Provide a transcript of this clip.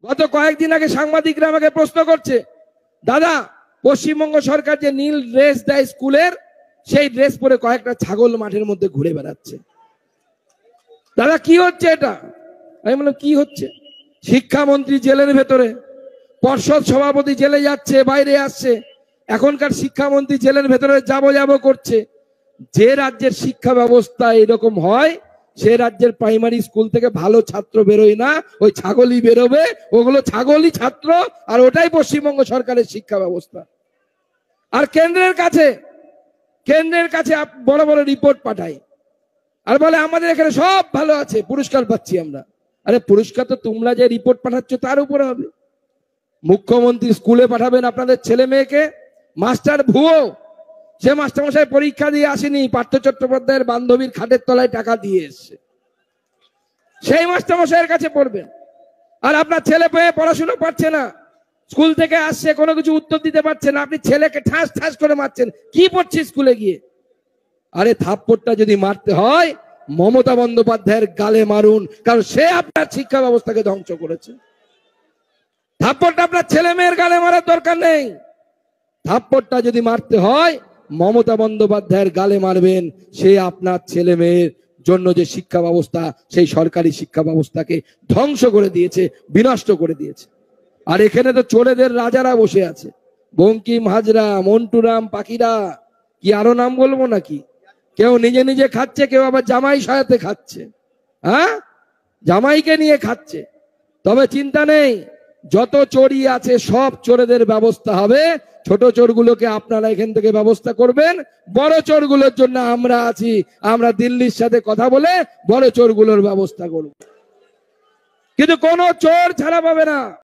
গত কয়েকদিন আগে সাংবাদিকরা আমাকে প্রশ্ন করছে, দাদা পশ্চিমবঙ্গ সরকার যে নীল ড্রেস দেয় স্কুলের, সেই ড্রেস পরে কয়েকটা ছাগল মাঠের মধ্যে ঘুরে বেড়াচ্ছে। দাদা কি হচ্ছে এটা? আমি বললাম কি হচ্ছে? শিক্ষামন্ত্রী জেলের ভেতরে, পর্ষদ সভাপতি জেলে যাচ্ছে, বাইরে আসছে, এখনকার শিক্ষামন্ত্রী জেলের ভেতরে যাবো করছে। যে রাজ্যের শিক্ষা ব্যবস্থা এরকম হয়, সে রাজ্যের প্রাইমারি স্কুল থেকে ভালো ছাত্র বেরোয় না, ওই ছাগলই বেরোবে, ওগুলো ছাগলই ছাত্র, আর ওটাই পশ্চিমবঙ্গ সরকারের শিক্ষা ব্যবস্থা। আর কেন্দ্রের কাছে বড় বড় রিপোর্ট পাঠায় আর বলে আমাদের এখানে সব ভালো আছে, পুরস্কার পাচ্ছি আমরা। আরে পুরস্কার তো তোমরা যে রিপোর্ট পাঠাচ্ছ তার উপরে হবে। মুখ্যমন্ত্রী স্কুলে পাঠাবেন আপনাদের ছেলে মেয়েকে, মাস্টার ভুয়ো, সে মাস্টারমশাই পরীক্ষা দিয়ে আসেনি, পার্থ চট্টোপাধ্যায়ের বান্ধবীর খাটের তলায় টাকা দিয়ে এসছে, সেই মাস্টারমশাইয়ের কাছে পড়বেন। আর আপনার ছেলে পেয়ে পড়াশোনা পারছে না, স্কুল থেকে আসছে কোনো কিছু উত্তর দিতে পারছে না, আপনি ছেলেকে ঠাস ঠাস করে মারছেন, কি পড়ছে স্কুলে গিয়ে? আরে থাপ্পড়টা যদি মারতে হয় মমতা বন্দ্যোপাধ্যায়ের গালে মারুন, কারণ সে আপনার শিক্ষা ব্যবস্থাকে ধ্বংস করেছে। থাপ্পড়টা আপনার ছেলে মেয়ের গালে মারার দরকার নেই। থাপ্পড়টা যদি মারতে হয় মমতা বন্দ্যোপাধ্যায়ের গালে মারবেন, সে আপনার ছেলে মেয়ের জন্য যে শিক্ষা ব্যবস্থা, সেই সরকারি শিক্ষা ব্যবস্থাকে ধ্বংস করে দিয়েছে, বিনষ্ট করে দিয়েছে। আর এখানে তো চোরেদের রাজারা বসে আছে, বঙ্কিম হাজরা, মন্টুরাম পাখিরা, কি আরো নাম বলবো নাকি? কেউ নিজে নিজে খাচ্ছে, কেউ আবার জামাই সহায়তে খাচ্ছে, হ্যাঁ জামাইকে নিয়ে খাচ্ছে। তবে চিন্তা নেই, যত চোরই আছে সব চোরেদের ব্যবস্থা হবে। ছোট চোরগুলোকে আপনারা এখান থেকে ব্যবস্থা করবেন, বড় চোরগুলোর জন্য আমরা আছি, আমরা দিল্লির সাথে কথা বলে বড় চোরগুলোর ব্যবস্থা করব। কিন্তু কোনো চোর ছাড়া পাবে না।